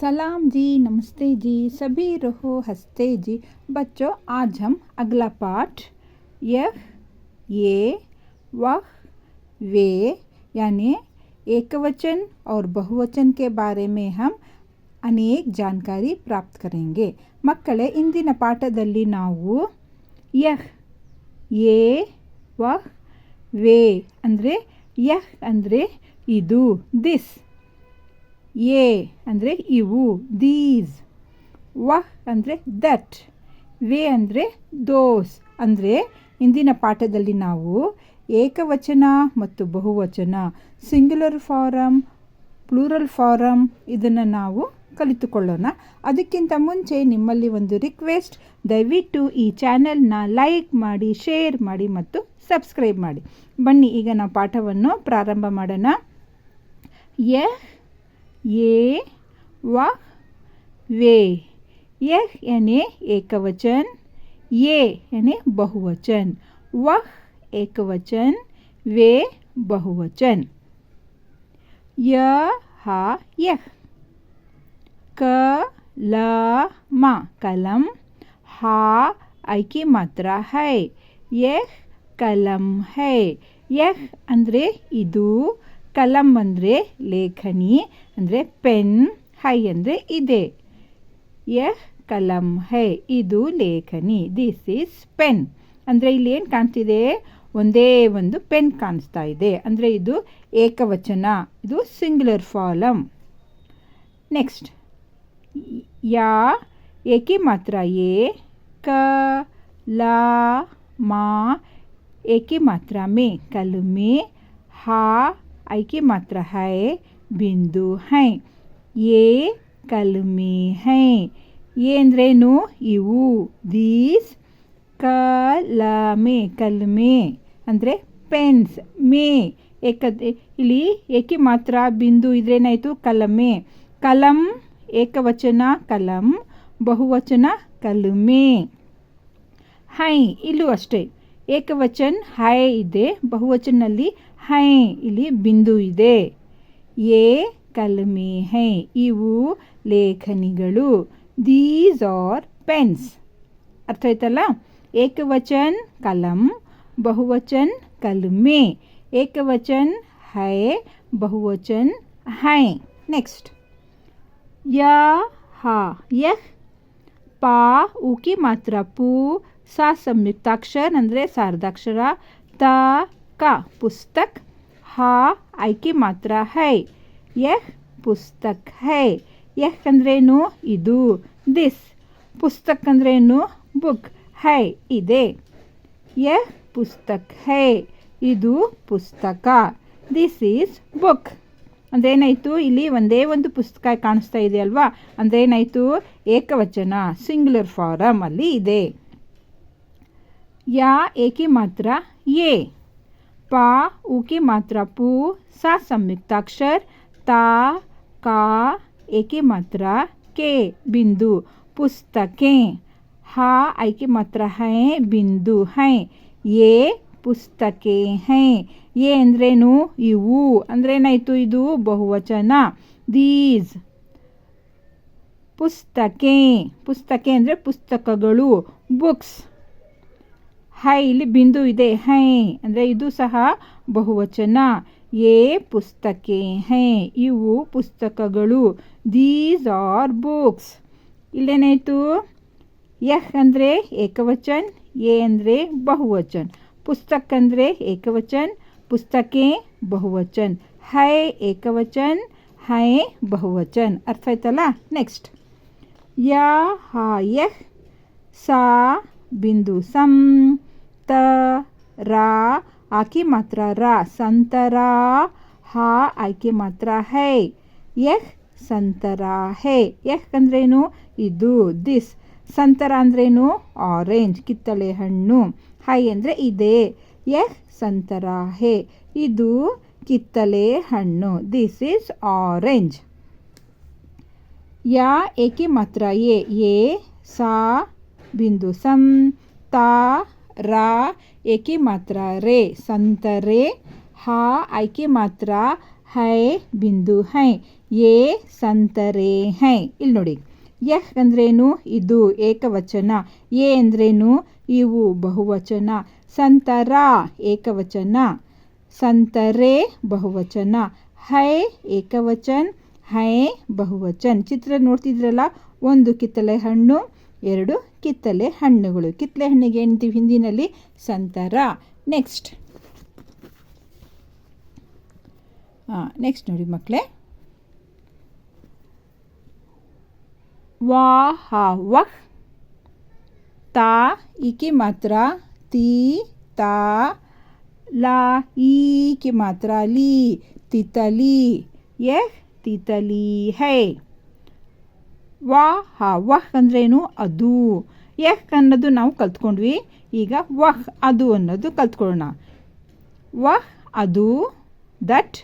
सलाम जी, नमस्ते जी, सभी रहो हंसते जी। बच्चों, आज हम अगला पाठ यह, ये, वह, वे यानी एकवचन और बहुवचन के बारे में हम ಅನೇಕ ಜಾಣಕಾರಿ ಪ್ರಾಪ್ತ ಕರೆಂಗೆ। ಮಕ್ಕಳೇ, ಇಂದಿನ ಪಾಠದಲ್ಲಿ ನಾವು ಯಹ್, ಯೇ, ವಹ್, ವೇ ಅಂದರೆ ಯಹ್ ಅಂದರೆ ಇದು, ದಿಸ್, ಯೇ ಅಂದರೆ ಇವು, ದೀಸ್, ವಹ್ ಅಂದರೆ ದಟ್, ವೇ ಅಂದರೆ ದೋಸ್ ಅಂದರೆ ಇಂದಿನ ಪಾಠದಲ್ಲಿ ನಾವು ಏಕವಚನ ಮತ್ತು ಬಹುವಚನ, ಸಿಂಗ್ಯುಲರ್ ಫಾರಮ್, ಪ್ಲೂರಲ್ ಫಾರಮ್ ಇದನ್ನು ನಾವು ಕಲಿತುಕೊಳ್ಳೋಣ. ಅದಕ್ಕಿಂತ ಮುಂಚೆ ನಿಮ್ಮಲ್ಲಿ ಒಂದು ರಿಕ್ವೆಸ್ಟ್, ದಯವಿಟ್ಟು ಈ ಚಾನೆಲ್ನ ಲೈಕ್ ಮಾಡಿ, ಶೇರ್ ಮಾಡಿ ಮತ್ತು ಸಬ್ಸ್ಕ್ರೈಬ್ ಮಾಡಿ. ಬನ್ನಿ ಈಗ ನಾವು ಪಾಠವನ್ನು ಪ್ರಾರಂಭ ಮಾಡೋಣ. ಯಹ್, ಯೇ, ವಹ್, वे। यह यानी एकवचन, ये यानी बहुवचन, वह एकवचन, वे बहुवचन। यह, यह, कलम, कलम, हा आई की मात्रा है, यह कलम है। यह ಅಂದರೆ ಇದು, ಕಲಂ ಅಂದರೆ ಲೇಖನಿ ಅಂದರೆ ಪೆನ್, ಹೈ ಅಂದರೆ ಇದೆ. ಯಹ್ ಕಲಂ ಹೈ, ಇದು ಲೇಖನಿ, ದಿಸ್ ಈಸ್ ಪೆನ್. ಅಂದರೆ ಇಲ್ಲಿ ಏನು ಕಾಣ್ತಿದೆ, ಒಂದೇ ಒಂದು ಪೆನ್ ಕಾಣಿಸ್ತಾ ಇದೆ, ಅಂದರೆ ಇದು ಏಕವಚನ, ಇದು ಸಿಂಗ್ಯುಲರ್ ಫಾರಮ್. ನೆಕ್ಸ್ಟ್ ಯಾ ಏಕಿ ಮಾತ್ರ ಯೇ, ಕ ಲ ಮಾ ಏಕಿ ಮಾತ್ರ ಮೇ ಕಲಮೆ, ಹಾ ಐಕಿ ಮಾತ್ರ ಹೈ ಬಿಂದು ಹೈ, ಯೇ ಕಲಮೆ ಹೈ. ಯೇ ಅಂದ್ರೇನು, ಇವು, ದೀಸ್, ಕಲಮೆ ಕಲಮೆ ಅಂದರೆ ಪೆನ್ಸ್, ಮೇ ಇಲ್ಲಿ ಏಕೆ ಮಾತ್ರ ಬಿಂದು ಇದ್ರೇನಾಯಿತು, ಕಲಮೆ. ಕಲಂ ಏಕವಚನ ಕಲಂ, ಬಹುವಚನ ಕಲಮೆ. ಹೈ ಇಲ್ಲೂ ಅಷ್ಟೇ, ಏಕವಚನ ಹೈ ಇದೆ, ಬಹುವಚನಲ್ಲಿ ಹೈ ಇಲ್ಲಿ ಬಿಂದು ಇದೆ. ಯೇ ಕಲಮೆ ಹೈ, ಇವು ಲೇಖನಿಗಳು, ದೀಸ್ ಆರ್ ಪೆನ್ಸ್. ಅರ್ಥ ಆಯ್ತಲ್ಲ. ಏಕವಚನ ಕಲಂ, ಬಹುವಚನ ಕಲಮೆ, ಏಕವಚನ ಹೈ, ಬಹುವಚನ ಹೈ. ನೆಕ್ಸ್ಟ್ ಯಾ, ಯಹ್, ಪಾ ಊಕಿ ಮಾತ್ರ ಪೂ, ಸಾ ಸಂಯುಕ್ತಾಕ್ಷರ ಅಂದರೆ ಸಾರ್ಧಾಕ್ಷರ, ತ ಕ ಪುಸ್ತಕ್, ಹಾ ಐಕಿ ಮಾತ್ರ ಹೈ, ಯಹ್ ಪುಸ್ತಕ್ ಹೈ. ಯಹ್ ಅಂದ್ರೇನು, ಇದು, ದಿಸ್, ಪುಸ್ತಕ್ ಅಂದ್ರೇನು, ಬುಕ್, ಹೈ ಇದೆ. ಯಹ್ ಪುಸ್ತಕ್ ಹೈ, ಇದು ಪುಸ್ತಕ, ದಿಸ್ ಈಸ್ ಬುಕ್. ಅಂದ್ರೇನಾಯಿತು, ಇಲ್ಲಿ ಒಂದೇ ಒಂದು ಪುಸ್ತಕ ಕಾಣಿಸ್ತಾ ಇದೆ ಅಲ್ವಾ, ಅಂದ್ರೇನಾಯಿತು, ಏಕವಚನ ಸಿಂಗ್ಯುಲರ್ ಫಾರಮ್ ಅಲ್ಲಿ ಇದೆ. ಯಾ ಏಕಿ ಮಾತ್ರ ಯೇ, ಪಾ ಊಕಿ ಮಾತ್ರ ಪೂ, ಸಾ ಸಂಯುಕ್ತಾಕ್ಷರ, ತಾ ಕಾ ಏಕಿ ಮಾತ್ರ ಕೆ ಬಿಂದು, ಪುಸ್ತಕೆ, ಹಾ ಐಕಿ ಮಾತ್ರ ಹೈ ಬಿಂದು ಹೈ, ಯೇ ಪುಸ್ತಕೆ ಹೈ. ಯೇ ಅಂದ್ರೇನು, ಇವು, ಅಂದ್ರೇನಾಯಿತು, ಇದು ಬಹುವಚನ, ದೀಸ್, ಪುಸ್ತಕೆ, ಪುಸ್ತಕೆ ಅಂದರೆ ಪುಸ್ತಕಗಳು, ಬುಕ್ಸ್, ಹೈ ಇಲ್ಲಿ ಬಿಂದು ಇದೆ, ಹೈ ಅಂದರೆ ಇದು ಸಹ ಬಹುವಚನ, ಯೇ ಪುಸ್ತಕೆ ಹೈ, ಇವು ಪುಸ್ತಕಗಳು, ದೀಸ್ ಆರ್ ಬುಕ್ಸ್. ಇಲ್ಲೇನಾಯಿತು, ಯಹ್ ಅಂದರೆ ಏಕವಚನ, ಯೇ ಅಂದರೆ ಬಹುವಚನ, ಪುಸ್ತಕ್ ಅಂದರೆ ಏಕವಚನ, ಪುಸ್ತಕೆ ಬಹುವಚನ, ಹೈ ಏಕವಚನ, ಹೈ ಬಹುವಚನ. ಅರ್ಥ ಆಯ್ತಲ್ಲ. ನೆಕ್ಸ್ಟ್ ಯಾ, ಯಹ್, ಸಾ ಬಿಂದು ಸಂ, ತ ರಾ ಆಕಿ ಮಾತ್ರ ರಾ ಸಂತರಾ, ಹಾ ಆಯ್ಕೆ ಮಾತ್ರ ಹೈ, ಯಹ್ ಸಂತರಾ ಹೈ. ಯಹ್ ಅಂದ್ರೇನು, ಇದು, ದಿಸ್, ಸಂತರ ಅಂದ್ರೇನು, ಆರೆಂಜ್ ಕಿತ್ತಳೆ ಹಣ್ಣು, ಹೈ ಅಂದರೆ ಇದೆ, ಯಹ್ ಸಂತರಾ ಹೈ, ಇದು ಕಿತ್ತಳೆ ಹಣ್ಣು, ದಿಸ್ ಈಸ್ ಆರೆಂಜ್. ಯಾ ಏಕಿ ಮಾತ್ರ ಯೇ, ಯೇ ಸಾ ಬಿಂದು ಸಂ, ತಾ ರಾ ಏಕಿ ಮಾತ್ರ ರೇ ಸಂತರೆ, ಹಾ ಐಕಿ ಮಾತ್ರ ಹೈ ಬಿಂದು ಹೈ, ये संतरे हैं. ಇಲ್ಲಿ ನೋಡಿ, ಯಹ್ ಅಂದ್ರೇನು, ಇದು ಏಕವಚನ. ಯೇ ಅಂದ್ರೇನು, ಇವು ಬಹುವಚನ. ಸಂತರ ಏಕವಚನ, ಸಂತರೆ ಬಹುವಚನ. ಹೈ ಏಕವಚನ, ಹೈ ಬಹುವಚನ. ಚಿತ್ರ ನೋಡ್ತಿದ್ರಲ್ಲ, ಒಂದು ಕಿತ್ತಲೆ ಹಣ್ಣು, ಎರಡು ಕಿತ್ತಲೆ ಹಣ್ಣುಗಳು. ಕಿತ್ತಲೆ ಹಣ್ಣಿಗೆ ಏನಂತೀವಿ ಹಿಂದಿನಲ್ಲಿ? ಸಂತರ. ನೆಕ್ಸ್ಟ್ ನೋಡಿ ಮಕ್ಕಳೇ, ವಾಹ ವಹ್, ತಾ ಈಕಿ ಮಾತ್ರ, ತಿ ತಾ, ಲಾ ಈಕಿ ಮಾತ್ರ, ಲಿ ತಿತಲಿ. ಯಹ್ ತಿತಲಿ ಹೈ. ವಾಹ ವಹ್ ಅಂದ್ರೇನು? ಅದು. ಯಹ್ ಅನ್ನೋದು ನಾವು ಕಲ್ತ್ಕೊಂಡ್ವಿ. ಈಗ ವಹ್ ಅದು ಅನ್ನೋದು ಕಲ್ತ್ಕೊಳ್ಳೋಣ. ವಹ್ ಅದು, ದಟ್.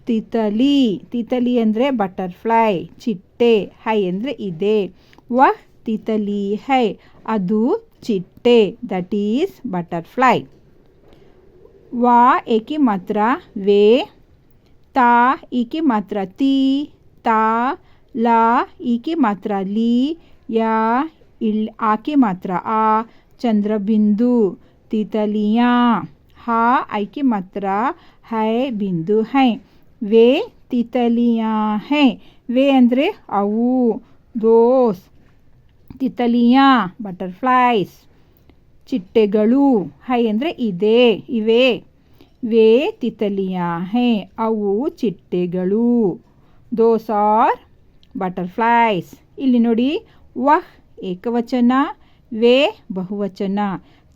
ತಿತಲಿ, ತಿತಲಿ ಅಂದರೆ ಬಟರ್ಫ್ಲೈ, ಚಿಟ್ಟೆ. ಹೈ ಅಂದರೆ ಇದೆ. ವಹ್ ತಿತಲಿ ಹೈ, ಅದು ಚಿಟ್ಟೆ, ದಟ್ ಈಸ್ ಬಟರ್ಫ್ಲೈ. ವಾ ಏಕಿ ಮಾತ್ರ ವೇ, ತಾ ಈಕಿ ಮಾತ್ರ ತಿ, ತಾ, ಲಾ ಈಕಿ ಮಾತ್ರ ಲಿ, ಯಾ ಆಕಿ ಮಾತ್ರ ಆ, ಚಂದ್ರಬಿಂದು, ತಿತಲಿಯಾ. ಹಾ ಐಕಿ ಮಾತ್ರ ಹೈ, ಬಿಂದು ಹೈ. ವೇ ತಿತಲಿಯಾ ಹೈ. ವೇ ಅಂದರೆ ಅವು, ದೋಸ್. ತಿತಲಿಯಾ ಬಟರ್ಫ್ಲೈಸ್, ಚಿಟ್ಟೆಗಳು. ಹೈ ಅಂದರೆ ಇದೆ, ಇವೆ. ವೇ ತಿತಲಿಯಾ ಹೈ, ಅವು ಚಿಟ್ಟೆಗಳು. Those are butterflies. ಇಲ್ಲಿ ನೋಡಿ, ವಹ್ ಏಕವಚನ, ವೇ ಬಹುವಚನ.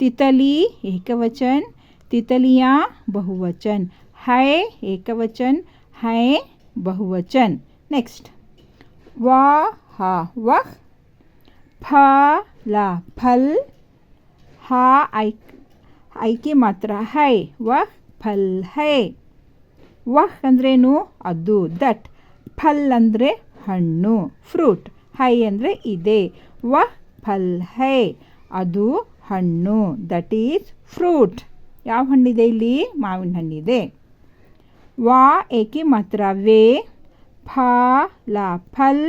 ತಿತಲಿ ಏಕವಚನ, ತಿತಲಿಯಾ ಬಹುವಚನ. ಹೈ ಏಕವಚನ, ಹೈ ಬಹುವಚನ. ನೆಕ್ಸ್ಟ್, ವಾಹ ವಹ್, ಫಲ ಫಲ್, ಹಾ ಐಕಿ ಮಾತ್ರ ಹೈ, ವಹ್ ಫಲ್ ಹೈ. ವಹ್ ಅಂದ್ರೇನು? ಅದು, ದಟ್. ಫಲ್ ಅಂದರೆ ಹಣ್ಣು, ಫ್ರೂಟ್. ಹೈ ಅಂದರೆ ಇದೆ. ವಹ್ ಫಲ್ ಹೈ, ಅದು ಹಣ್ಣು, ದಟ್ ಈಸ್ ಫ್ರೂಟ್. ಯಾವ ಹಣ್ಣಿದೆ ಇಲ್ಲಿ? ಮಾವಿನ ಹಣ್ಣಿದೆ. ವಾ ಏಕಿ ಮಾತ್ರ ವೇ, ಫಲ ಫಲ್,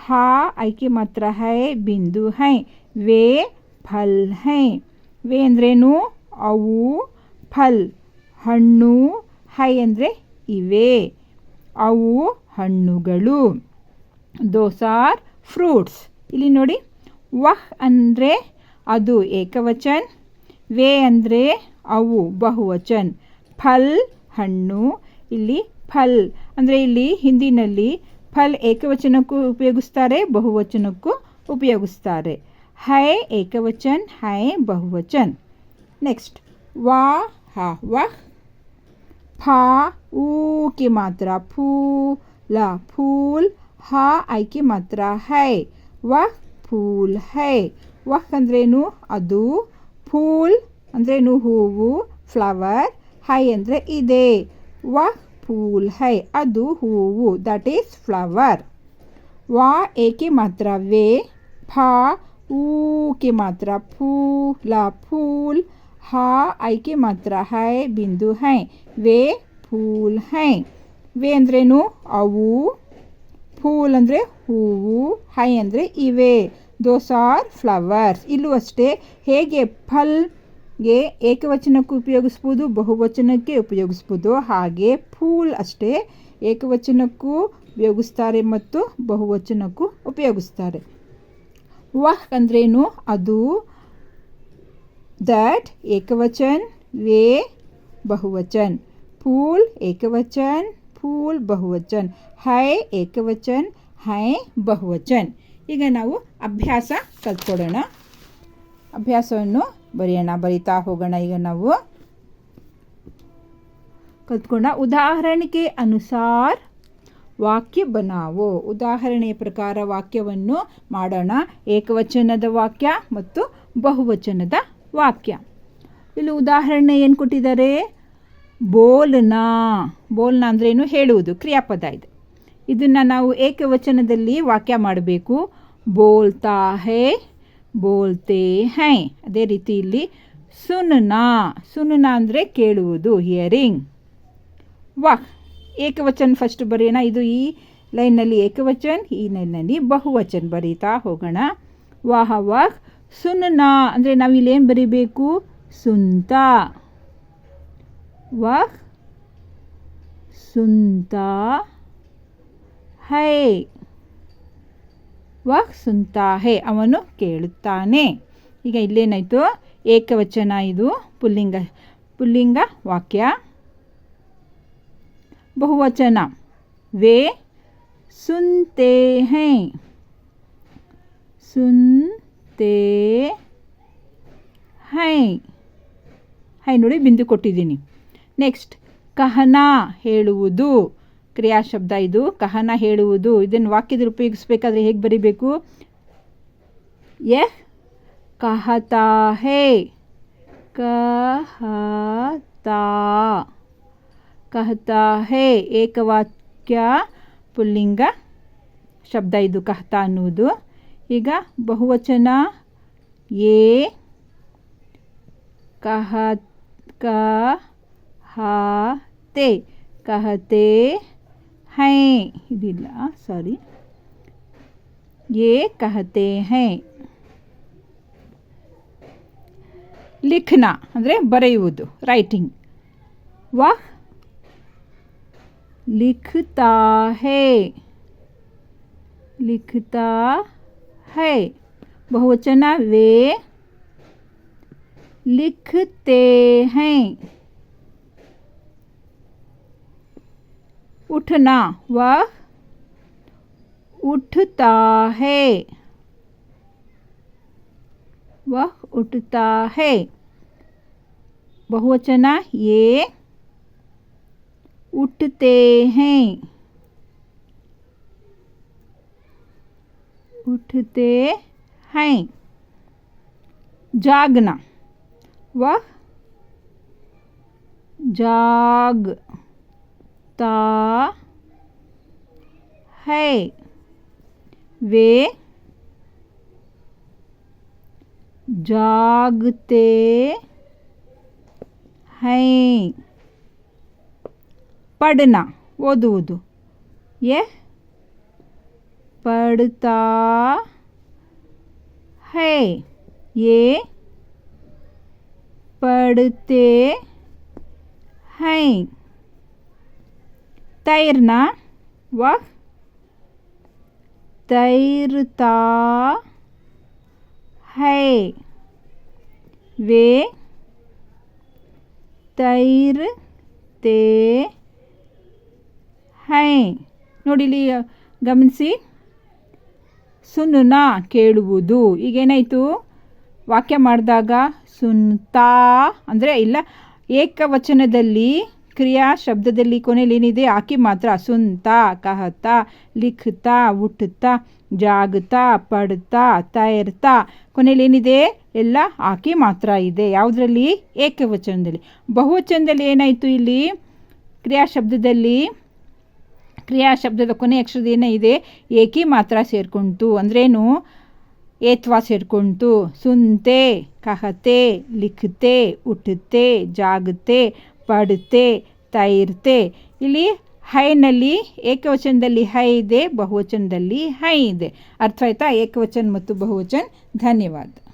ಹಾ ಐಕಿ ಮಾತ್ರ ಹೈ, ಬಿಂದು ಹೈ. ವೇ ಫಲ್ ಹೈ. ವೇ ಅಂದ್ರೇನು? ಅವು, ಫಲ್ ಹಣ್ಣು, ಹೈ ಅಂದರೆ ಇವೆ, ಅವು ಹಣ್ಣುಗಳು. Those are fruits. ಇಲ್ಲಿ ನೋಡಿ, ವಹ್ ಅಂದರೆ ಅದು ಏಕವಚನ, ವೇ ಅಂದರೆ ಅವು ಬಹುವಚನ. ಫಲ್ ಹಣ್ಣು, ಇಲ್ಲಿ ಫಲ್ ಅಂದರೆ ಇಲ್ಲಿ ಹಿಂದಿನಲ್ಲಿ ಫಲ್ ಏಕವಚನಕ್ಕೂ ಉಪಯೋಗಿಸ್ತಾರೆ, ಬಹುವಚನಕ್ಕೂ ಉಪಯೋಗಿಸ್ತಾರೆ. ಹೈ ಏಕವಚನ, ಹೈ ಬಹುವಚನ. ನೆಕ್ಸ್ಟ್, ವಾಹ ವಹ್, ಫಾ ಊಕಿ ಮಾತ್ರ ಫೂ, ಲ ಫೂಲ್, ಹಾ ಐಕಿ ಮಾತ್ರ ಹೈ, ವಹ್ ಫೂಲ್ ಹೈ. ವಹ್ ಅಂದ್ರೇನು? ಅದು. ಫೂಲ್ ಅಂದ್ರೇನು? ಹೂವು, ಫ್ಲವರ್. ಹೈ ಅಂದರೆ ಇದೆ. ವಹ್ ಫೂಲ್ ಹೈ, ಅದು ಹೂವು, ದಟ್ ಈಸ್ ಫ್ಲವರ್. ವಾ ಏಕಿ ಮಾತ್ರ ವೇ, ಫಾ ಊಕಿ ಮಾತ್ರ ಫೂ, ಲ ಫೂಲ್, ಹಾ ಐಕಿ ಮಾತ್ರ ಹೈ, ಬಿಂದು ಹೈ. ವೇ ಫೂಲ್ ಹೈ. ವೇ ಅಂದ್ರೇನು? ಅವು. ಫೂಲ್ ಅಂದರೆ ಹೂವು, ಹೈ ಅಂದರೆ ಇವೆ, ದೋಸ್ ಆರ್ ಫ್ಲವರ್ಸ್. ಇಲ್ಲೂ ಅಷ್ಟೇ, ಹೇಗೆ ಫಲ್ಗೆ ಏಕವಚನಕ್ಕೂ ಉಪಯೋಗಿಸ್ಬೋದು, ಬಹುವಚನಕ್ಕೆ ಉಪಯೋಗಿಸ್ಬೋದು, ಹಾಗೆ ಫೂಲ್ ಅಷ್ಟೇ ಏಕವಚನಕ್ಕೂ ಉಪಯೋಗಿಸ್ತಾರೆ ಮತ್ತು ಬಹುವಚನಕ್ಕೂ ಉಪಯೋಗಿಸ್ತಾರೆ. ವಹ್ ಅಂದ್ರೇನು? ಅದು, ದಟ್ ಏಕವಚನ, ವೇ ಬಹುವಚನ. ಫೂಲ್ ಏಕವಚನ, ಫೂಲ್ ಬಹುವಚನ. ಹೈ ಏಕವಚನ, ಹೈ ಬಹುವಚನ. ಈಗ ನಾವು ಅಭ್ಯಾಸ ಕಲ್ತ್ಕೊಡೋಣ. ಅಭ್ಯಾಸವನ್ನು ಬರೀತಾ ಹೋಗೋಣ. ಈಗ ನಾವು ಕಲ್ತ್ಕೊಂಡ ಉದಾಹರಣೆ के अनुसार ವಾಕ್ಯ ಬನಾವೋ. ಉದಾಹರಣೆಯ ಪ್ರಕಾರ ವಾಕ್ಯವನ್ನು ಮಾಡೋಣ. ಏಕವಚನದ ವಾಕ್ಯ ಮತ್ತು ಬಹುವಚನದ ವಾಕ್ಯ. ಇಲ್ಲಿ ಉದಾಹರಣೆ ಏನು ಕೊಟ್ಟಿದ್ದಾರೆ? ಬೋಲ್ನಾ. ಬೋಲ್ನಾ ಅಂದ್ರೇನು? ಹೇಳುವುದು, ಕ್ರಿಯಾಪದ ಇದೆ. ಇದನ್ನು ನಾವು ಏಕವಚನದಲ್ಲಿ ವಾಕ್ಯ ಮಾಡಬೇಕು. ಬೋಲ್ತಾ ಹೇ, ಬೋಲ್ತೆ ಹೈ. ಅದೇ ರೀತಿ ಇಲ್ಲಿ ಸುನನಾ. ಸುನನಾ ಅಂದರೆ ಕೇಳುವುದು, ಹಿಯರಿಂಗ್. ವಾಹ್ ಏಕವಚನ ಫಸ್ಟ್ ಬರೆಯೋಣ. ಇದು ಈ ಲೈನಲ್ಲಿ ಏಕವಚನ, ಈ ಲೈನಲ್ಲಿ ಬಹುವಚನ ಬರೀತಾ ಹೋಗೋಣ. ವಾಹ ವಾಹ್ ಸುನ್ನ ಅಂದರೆ ನಾವಿಲ್ಲೇನು ಬರೀಬೇಕು? ಸುಂತ. ವಹ್ ಸುನ್ತಾ ಹೈ. ವಹ್ ಸುನ್ತಾ ಹೈ, ಅವನು ಕೇಳುತ್ತಾನೆ. ಈಗ ಇಲ್ಲೇನಾಯಿತು? ಏಕವಚನ, ಇದು ಪುಲ್ಲಿಂಗ ವಾಕ್ಯ. ಬಹುವಚನ वे सुनते हैं. ಸುನ್ತೆ ಹೈ. ಹೈ ನೋಡಿ ಬಿಂದು ಕೊಟ್ಟಿದ್ದೀನಿ. ನೆಕ್ಸ್ಟ್ ಕಹನ ಹೇಳುವುದು, ಕ್ರಿಯಾ ಶಬ್ದ ಇದು. ಕಹನ ಹೇಳುವುದು, ಇದನ್ನು ವಾಕ್ಯದಲ್ಲಿ ಉಪಯೋಗಿಸ್ಬೇಕಾದ್ರೆ ಹೇಗೆ ಬರೀಬೇಕು? ಯಹ್ ಕಹತಾ ಹೇ. ಕಹತಾ ಕಹತಾ ಹೇ ಏಕವಾಕ್ಯ ಪುಲ್ಲಿಂಗ ಶಬ್ದ ಇದು ಕಹತಾ ಅನ್ನುವುದು. ಈಗ ಬಹುವಚನ ಯೇ ಕಹತೆ ಕಹತೆ ಹೈ. ಇದಿಲ್ಲ, ಸಾರಿ. ಯೇ ಕಹತೆ ಹೈ. ಲಿಖನ ಅಂದರೆ ಬರೆಯುವುದು, ರೈಟಿಂಗ್. ವಹ್ लिखता है. लिखता है. बहुवचन वे लिखते हैं. उठना वह उठता है. वह उठता है. बहुवचन ये उठते हैं. उठते हैं. जागना वह जागता है. वे जागते हैं. पढ़ना ಓದುವುದು. यह पढ़ता है. ये पढ़ते हैं. तैरना वह तैरता है. वे तैरते ಹೈ. ನೋಡಿ ಇಲ್ಲಿ ಗಮನಿಸಿ, ಸುನ್ನ ಕೇಳುವುದು. ಈಗೇನಾಯಿತು? ವಾಕ್ಯ ಮಾಡಿದಾಗ ಸುನ್ತಾ ಅಂದರೆ ಇಲ್ಲ, ಏಕವಚನದಲ್ಲಿ ಕ್ರಿಯಾ ಶಬ್ದದಲ್ಲಿ ಕೊನೆಯಲ್ಲಿ ಏನಿದೆ? ಆಕಿ ಮಾತ್ರ. ಸುನ್ತಾ, ಕಹತಾ, ಲಿಖತಾ, ಉಠ್ತಾ, ಜಾಗ್ತಾ, ಪಡ್ತಾ, ತೈರ್ತಾ, ಕೊನೆಯಲ್ಲಿ ಏನಿದೆ? ಎಲ್ಲ ಆಕಿ ಮಾತ್ರ ಇದೆ. ಯಾವುದರಲ್ಲಿ? ಏಕವಚನದಲ್ಲಿ. ಬಹುವಚನದಲ್ಲಿ ಏನಾಯಿತು? ಇಲ್ಲಿ ಕ್ರಿಯಾ ಶಬ್ದದ ಕೊನೆ ಅಕ್ಷರದ ಏನಿದೆ? ಏಕಿ ಮಾತ್ರ ಸೇರ್ಕೊಂತು. ಅಂದ್ರೇನು? ಏತ್ವಾ ಸೇರ್ಕೊಂತು. ಸುನ್ತೆ, ಕಹತೆ, ಲಿಖತೆ, ಉಠತೆ, ಜಾಗತೆ, ಪಡ್ತೆ, ತೈರ್ತೆ. ಇಲ್ಲಿ ಹೈನಲ್ಲಿ ಏಕವಚನದಲ್ಲಿ ಹೈ ಇದೆ, ಬಹುವಚನದಲ್ಲಿ ಹೈ ಇದೆ. ಅರ್ಥ ಆಯ್ತಾ? ಏಕವಚನ ಮತ್ತು ಬಹುವಚನ. ಧನ್ಯವಾದ.